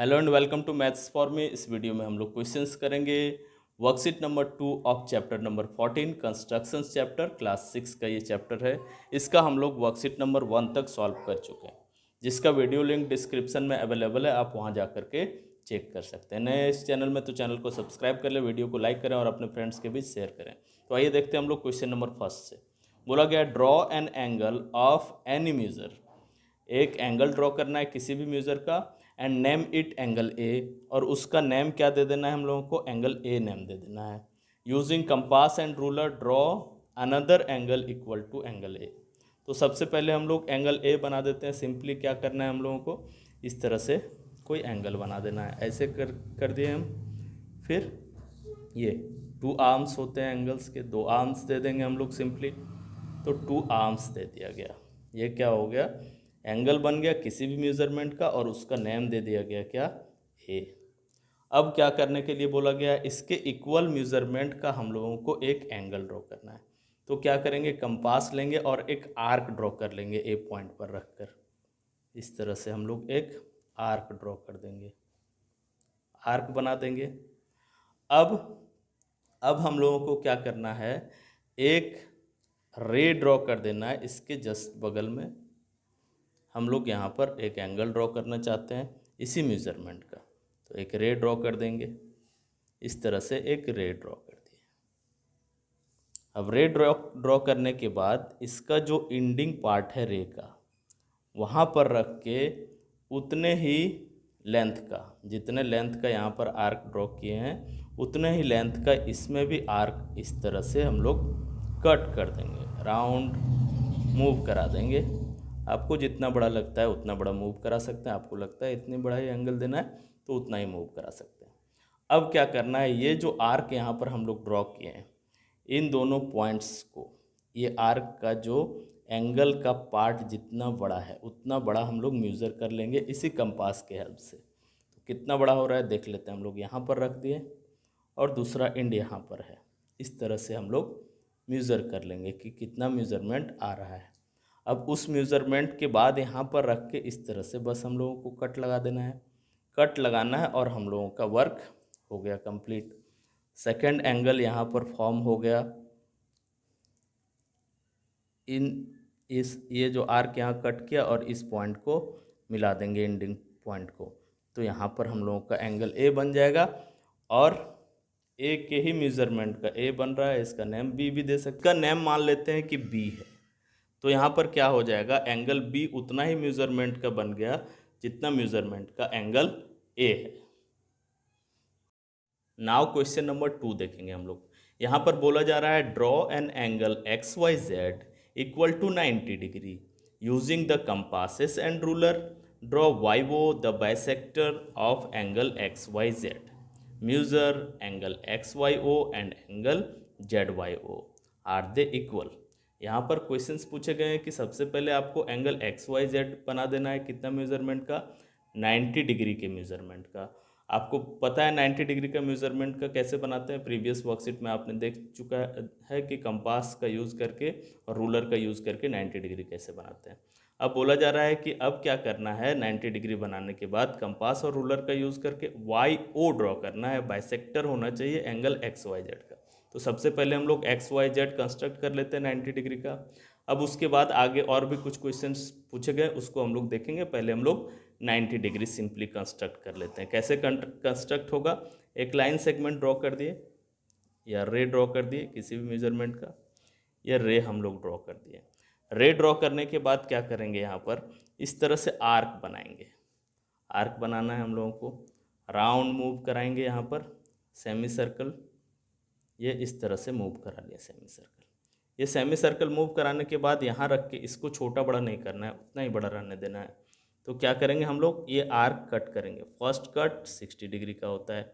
Hello and welcome to maths for me. इस video में हम लोग क्वेश्चंस करेंगे worksheet number 2 of chapter number 14 constructions chapter class 6 का ये चैप्टर है। इसका हम लोग वर्कशीट नंबर 1 तक सॉल्व कर चुके हैं, जिसका वीडियो लिंक डिस्क्रिप्शन में अवेलेबल है, आप वहाँ जा कर के चेक कर सकते हैं। नए इस चैनल में तो चैनल को सब्सक्राइब कर लें, वीडियो को लाइक करें और अपने फ्रेंड्स के बीच शेयर करें। तो आइए देखते हैं हम लोग क्वेश्चन नंबर फर्स्ट से। बोला गया draw an angle of any measure, एक एंगल ड्रॉ करना है किसी भी मेजर का, and name it angle A, और उसका नेम क्या दे देना है हम लोगों को, एंगल ए नेम दे देना है। Using compass and ruler draw another angle equal to angle A. तो सबसे पहले हम लोग एंगल ए बना देते हैं। सिंपली क्या करना है हम लोगों को, इस तरह से कोई एंगल बना देना है, ऐसे कर दिए हम। फिर ये 2 आर्म्स होते हैं एंगल्स के, 2 आर्म्स दे देंगे हम लोग सिंपली। तो 2 आर्म्स दे दिया गया, ये क्या हो गया, एंगल बन गया किसी भी मेजरमेंट का, और उसका नेम दे दिया गया क्या, ए। अब क्या करने के लिए बोला गया, इसके इक्वल मेजरमेंट का हम लोगों को एक एंगल ड्रॉ करना है। तो क्या करेंगे, कंपास लेंगे और एक आर्क ड्रॉ कर लेंगे ए पॉइंट पर रखकर। इस तरह से हम लोग एक आर्क ड्रॉ कर देंगे, आर्क बना देंगे। अब अब हम लोगों को क्या करना है, एक रे ड्रॉ कर देना है इसके जस्ट बगल में। हम लोग यहाँ पर एक एंगल ड्रॉ करना चाहते हैं इसी मेजरमेंट का, तो एक रे ड्रॉ कर देंगे। इस तरह से एक रे ड्रॉ कर दिए। अब रे ड्रॉ करने के बाद इसका जो एंडिंग पार्ट है रे का, वहाँ पर रख के उतने ही लेंथ का, जितने लेंथ का यहाँ पर आर्क ड्रॉ किए हैं उतने ही लेंथ का इसमें भी आर्क इस तरह से हम लोग कट कर देंगे, राउंड मूव करा देंगे। आपको जितना बड़ा लगता है उतना बड़ा मूव करा सकते हैं, आपको लगता है इतनी बड़ा ही एंगल देना है तो उतना ही मूव करा सकते हैं। अब क्या करना है, ये जो आर्क यहाँ पर हम लोग ड्रॉ किए हैं, इन दोनों पॉइंट्स को, ये आर्क का जो एंगल का पार्ट जितना बड़ा है उतना बड़ा हम लोग मेज़र कर लेंगे इसी कंपास के हेल्प से। तो कितना बड़ा हो रहा है देख लेते हैं। हम लोग यहाँ पर रख दिए और दूसरा एंड यहाँ पर है। इस तरह से हम लोग मेज़र कर लेंगे कि कितना मेज़रमेंट आ रहा है। अब उस मेज़रमेंट के बाद यहाँ पर रख के इस तरह से बस हम लोगों को कट लगा देना है, कट लगाना है, और हम लोगों का वर्क हो गया कंप्लीट। सेकंड एंगल यहाँ पर फॉर्म हो गया। ये जो आर्क यहाँ कट किया और इस पॉइंट को मिला देंगे एंडिंग पॉइंट को, तो यहाँ पर हम लोगों का एंगल ए बन जाएगा। और ए के ही मेज़रमेंट का ए बन रहा है, इसका नेम बी भी दे सकते, इसका नेम मान लेते हैं कि बी है। तो यहाँ पर क्या हो जाएगा, एंगल बी उतना ही मेज़रमेंट का बन गया जितना मेज़रमेंट का एंगल ए है। नाउ क्वेश्चन नंबर 2 देखेंगे हम लोग। यहाँ पर बोला जा रहा है draw an angle X Y Z equal to 90 degree using the compasses and ruler. Draw Y O the bisector of angle X Y Z. Measure angle X Y O and angle Z Y O, are they equal. यहाँ पर questions पूछे गए हैं कि सबसे पहले आपको angle X Y Z बना देना है, कितना मेजरमेंट का, 90 डिग्री के मेजरमेंट का। आपको पता है 90 डिग्री का मेजरमेंट का कैसे बनाते हैं, प्रीवियस वर्कशीट में आपने देख चुका है कि कंपास का यूज़ करके और रूलर का यूज़ करके 90 डिग्री कैसे बनाते हैं। अब बोला जा रहा है कि अब क्या करना है, 90 डिग्री बनाने के बाद कंपास और रूलर का यूज़ करके वाई ओ ड्रॉ करना है, बाइसेक्टर होना चाहिए एंगल एक्स वाई जेड का। तो सबसे पहले हम लोग एक्स वाई जेड कंस्ट्रक्ट कर लेते हैं 90 डिग्री का। अब उसके बाद आगे और भी कुछ क्वेश्चंस पूछे गए, उसको हम लोग देखेंगे। पहले हम लोग 90 डिग्री सिंपली कंस्ट्रक्ट कर लेते हैं। कैसे कंस्ट्रक्ट होगा, एक लाइन सेगमेंट ड्रॉ कर दिए या रे ड्रॉ कर दिए किसी भी मेजरमेंट का, या रे हम लोग ड्रॉ कर दिए। रे ड्रॉ करने के बाद क्या करेंगे, यहाँ पर इस तरह से आर्क बनाएंगे। आर्क बनाना है हम लोगों को, राउंड मूव कराएंगे यहाँ पर, सेमी सर्कल, ये इस तरह से मूव करा लिया सेमी सर्कल। ये सेमी सर्कल मूव कराने के बाद यहाँ रख के इसको छोटा बड़ा नहीं करना है, उतना ही बड़ा रहने देना है। तो क्या करेंगे हम लोग, ये आर्क कट करेंगे। फर्स्ट कट 60 डिग्री का होता है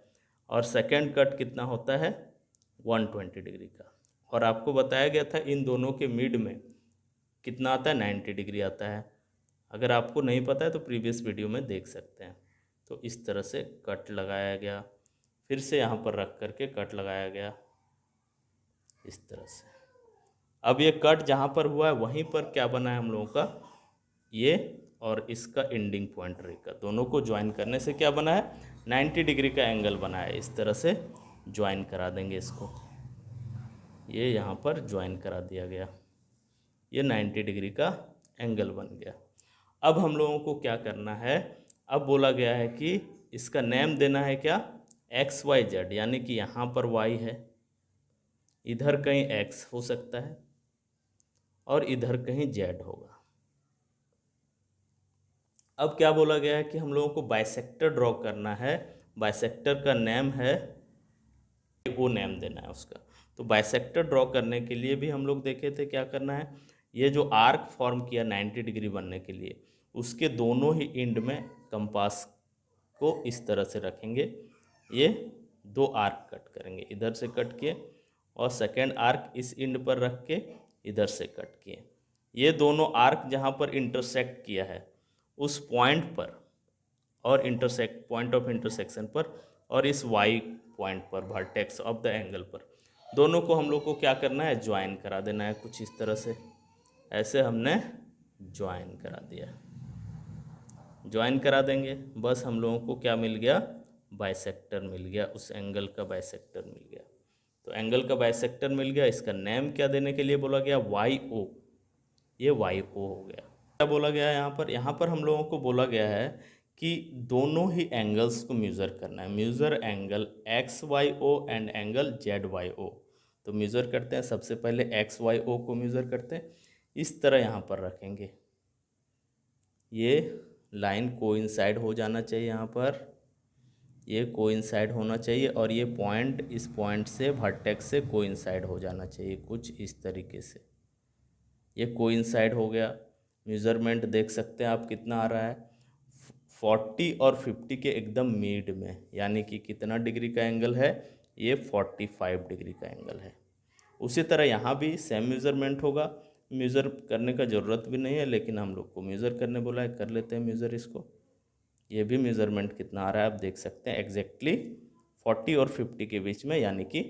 और सेकंड कट कितना होता है, 120 डिग्री का। और आपको बताया गया था इन दोनों के मिड में कितना आता है, 90 डिग्री आता है। अगर आपको नहीं पता है तो प्रीवियस वीडियो में देख सकते हैं। तो इस तरह से कट लगाया गया, फिर से यहाँ पर रख करके कट लगाया गया इस तरह से। अब ये कट जहाँ पर हुआ है वहीं पर क्या बना है हम लोगों का, ये और इसका एंडिंग पॉइंट रे का, दोनों को ज्वाइन करने से क्या बना है, 90 डिग्री का एंगल बना है। इस तरह से ज्वाइन करा देंगे इसको, ये यहाँ पर ज्वाइन करा दिया गया, ये 90 डिग्री का एंगल बन गया। अब हम लोगों को क्या करना है, अब बोला गया है कि इसका नेम देना है क्या, एक्स वाई जेड, यानी कि यहाँ पर वाई है, इधर कहीं एक्स हो सकता है और इधर कहीं जेड होगा। अब क्या बोला गया है कि हम लोगों को बाइसेक्टर ड्रॉ करना है, बाइसेक्टर का नेम है, वो नेम देना है उसका। तो बाइसेक्टर ड्रॉ करने के लिए भी हम लोग देखे थे क्या करना है, ये जो आर्क फॉर्म किया 90 डिग्री बनने के लिए, उसके दोनों ही एंड में कंपास को इस तरह से रखेंगे, ये दो आर्क कट करेंगे, इधर से कट किए और सेकेंड आर्क इस एंड पर रख के इधर से कट किए। ये दोनों आर्क जहाँ पर इंटरसेक्ट किया है उस पॉइंट पर और इंटरसेक्ट पॉइंट ऑफ इंटरसेक्शन पर और इस वाई पॉइंट पर वर्टेक्स ऑफ द एंगल पर, दोनों को हम लोग को क्या करना है, ज्वाइन करा देना है कुछ इस तरह से। ऐसे हमने ज्वाइन करा दिया, ज्वाइन करा देंगे, बस हम लोगों को क्या मिल गया, बाइसेक्टर मिल गया, उस एंगल का बाइसेक्टर मिल गया। तो एंगल का बाइसेक्टर मिल गया, इसका नेम क्या देने के लिए बोला गया, वाई ओ, ये वाई ओ हो गया। क्या बोला गया है यहाँ पर हम लोगों को बोला गया है कि दोनों ही एंगल्स को मेज़र करना है, measure angle X Y O and angle Z Y O. तो मेज़र करते हैं, सबसे पहले एक्स वाई ओ को मेज़र करते हैं, इस तरह यहाँ पर रखेंगे, ये लाइन कोइंसाइड हो जाना चाहिए, यहाँ पर ये कोइंसाइड होना चाहिए और ये पॉइंट इस पॉइंट से वर्टेक्स से कोइंसाइड हो जाना चाहिए कुछ इस तरीके से, ये कोइंसाइड हो गया। मेज़रमेंट देख सकते हैं आप कितना आ रहा है, 40 और 50 के एकदम मिड में, यानी कि कितना डिग्री का एंगल है, ये 45 डिग्री का एंगल है। उसी तरह यहाँ भी सेम मेज़रमेंट होगा, मेज़र करने का ज़रूरत भी नहीं है, लेकिन हम लोग को मेज़र करने बोला है, कर लेते हैं मेज़र इसको। ये भी मेज़रमेंट कितना आ रहा है आप देख सकते हैं, एग्जैक्टली 40 और 50 के बीच में, यानी कि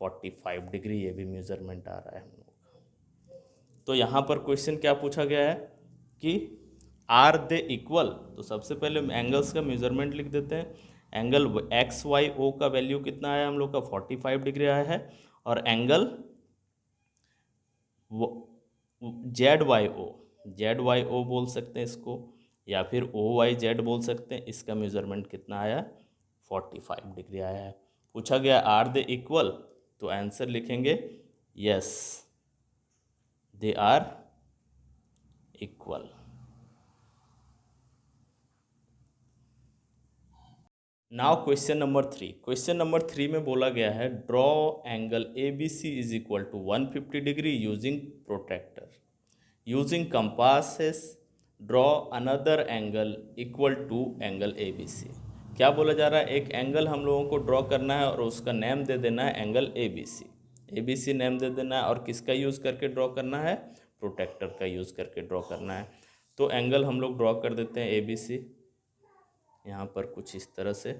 45 डिग्री ये भी मेज़रमेंट आ रहा है हम लोग का। तो यहाँ पर क्वेश्चन क्या पूछा गया है कि आर दे इक्वल, तो सबसे पहले एंगल्स का मेज़रमेंट लिख देते हैं। एंगल एक्स वाई ओ का वैल्यू कितना आया हम लोग का, 45 डिग्री आया है, और एंगल जेड वाई ओ बोल सकते हैं इसको, या फिर ओ वाई जेड बोल सकते हैं, इसका मेज़रमेंट कितना आया, 45 डिग्री आया है। पूछा गया आर दे इक्वल, तो आंसर लिखेंगे yes they are equal. Now question number 3, question number 3 में बोला गया है draw angle A B C is equal to 150 degree using protractor, using compasses draw another angle equal to angle A B C. क्या बोला जा रहा है, एक एंगल हम लोगों को ड्रॉ करना है और उसका नेम दे देना है angle A B C, A B C name दे देना है, और किसका यूज़ करके ड्रॉ करना है, प्रोट्रैक्टर का यूज़ करके ड्रॉ करना है। तो एंगल हम लोग ड्रॉ कर देते हैं ए बी सी, यहाँ पर कुछ इस तरह से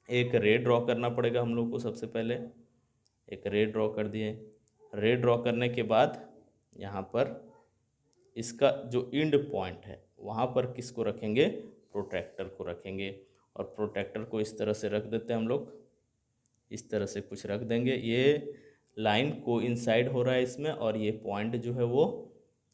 एक रे ड्रॉ करना पड़ेगा हम लोग को। सबसे पहले एक रे ड्रॉ कर दिए, रे ड्रॉ करने के बाद यहाँ पर इसका जो एंड पॉइंट है वहाँ पर किसको रखेंगे, प्रोट्रैक्टर को रखेंगे, और प्रोट्रैक्टर को इस तरह से रख देते हैं हम लोग, इस तरह से कुछ रख देंगे। ये लाइन कोइंसाइड हो रहा है इसमें, और ये पॉइंट जो है वो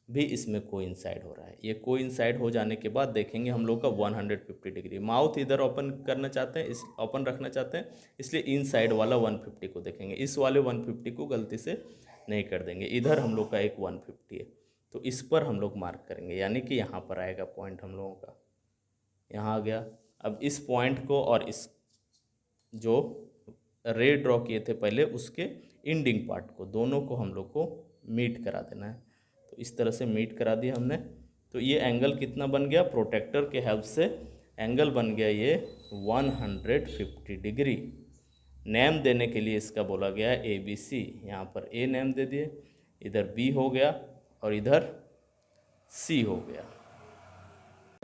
भी इसमें कोइंसाइड हो रहा है। ये कोइंसाइड हो जाने के बाद देखेंगे हम लोग का 150 डिग्री, माउथ इधर ओपन करना चाहते हैं, इस ओपन रखना चाहते हैं, इसलिए इन साइड वाला 150 को देखेंगे, इस वाले 150 को गलती से नहीं कर देंगे। इधर हम लोग का एक 150 है, तो इस पर हम लोग मार्क करेंगे, यानी कि यहाँ पर आएगा पॉइंट हम लोगों का, यहाँ आ गया। अब इस पॉइंट को और इस जो रे ड्रॉ किए थे पहले उसके एंडिंग पार्ट को, दोनों को हम लोग को मीट करा देना है। तो इस तरह से मीट करा दिया हमने। तो ये एंगल कितना बन गया, प्रोट्रैक्टर के हेल्प से एंगल बन गया ये 150 डिग्री। नेम देने के लिए इसका बोला गया है ए बी सी, यहाँ पर ए नेम दे दिए, इधर बी हो गया और इधर सी हो गया।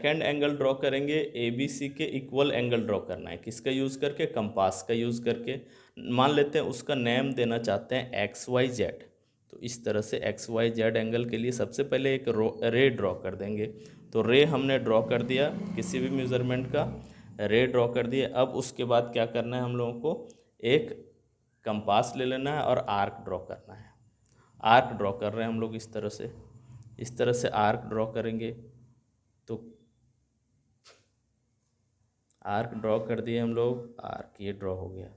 सेकेंड एंगल ड्रॉ करेंगे, ए बी सी के इक्वल एंगल ड्रॉ करना है, किसका यूज़ करके, कंपास का यूज़ करके। मान लेते हैं उसका नेम देना चाहते हैं एक्स वाई जेड, तो इस तरह से एक्स वाई जेड एंगल के लिए सबसे पहले एक रे ड्रॉ कर देंगे। तो रे हमने ड्रॉ कर दिया, किसी भी मेजरमेंट का रे ड्रॉ कर दिया। अब उसके बाद क्या करना है हम लोगों को, एक कंपास ले लेना है और आर्क ड्रॉ करना है। आर्क ड्रॉ कर रहे हैं हम लोग इस तरह से आर्क ड्रॉ करेंगे। तो आर्क ड्रॉ कर दिए हम लोग, आर्क ये ड्रॉ हो गया।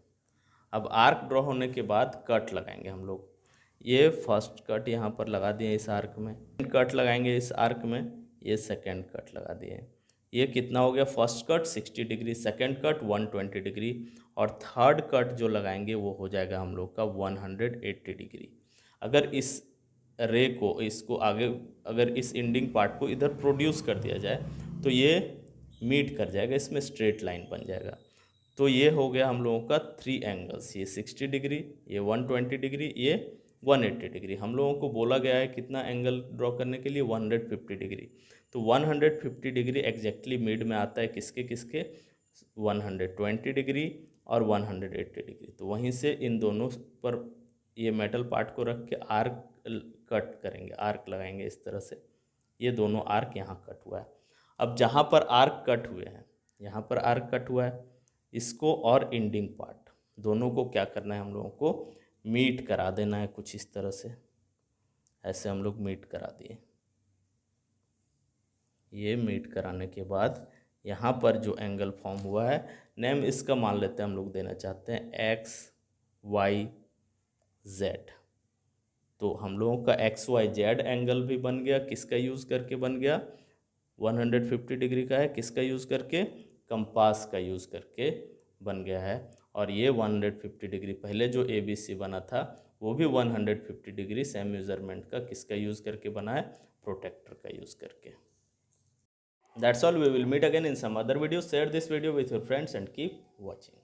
अब आर्क ड्रॉ होने के बाद कट लगाएंगे हम लोग। ये फर्स्ट कट यहाँ पर लगा दिए इस आर्क में, कट लगाएंगे इस आर्क में, ये सेकंड कट लगा दिए। ये कितना हो गया, first cut 60 degree, second cut 120 degree, और थर्ड कट जो लगाएंगे वो हो जाएगा हम लोग का 180 डिग्री। अगर इस रे को, इसको आगे, अगर इस एंडिंग पार्ट को इधर प्रोड्यूस कर दिया जाए तो ये मीट कर जाएगा, इसमें स्ट्रेट लाइन बन जाएगा। तो ये हो गया हम लोगों का 3 एंगल्स, ये 60 डिग्री, ये 120 डिग्री, ये 180 डिग्री। हम लोगों को बोला गया है कितना एंगल ड्रॉ करने के लिए, 150 डिग्री। तो 150 डिग्री एग्जैक्टली मिड में आता है किसके किसके, 120 डिग्री और 180 डिग्री। तो वहीं से इन दोनों पर ये मेटल पार्ट को रख के आर्क कट करेंगे, आर्क लगाएंगे इस तरह से। ये दोनों आर्क यहाँ कट हुआ है। अब जहाँ पर आर्क कट हुए हैं, यहाँ पर आर्क कट हुआ है, इसको और एंडिंग पार्ट दोनों को क्या करना है, हम लोगों को मीट करा देना है कुछ इस तरह से। ऐसे हम लोग मीट करा दिए। ये मीट कराने के बाद यहाँ पर जो एंगल फॉर्म हुआ है, नेम इसका मान लेते हैं हम लोग, देना चाहते हैं एक्स वाई जेड। तो हम लोगों का एक्स वाई जेड एंगल भी बन गया, किसका यूज़ करके बन गया, 150 डिग्री का है, किसका यूज़ करके, कंपास का यूज़ करके बन गया है। और ये 150 डिग्री पहले जो ए बी सी बना था वो भी 150 डिग्री सेम मेजरमेंट का किसका यूज़ करके बना है, प्रोटेक्टर का यूज़ करके। That's all, we will meet again in some other video. Share this video with your friends and keep watching.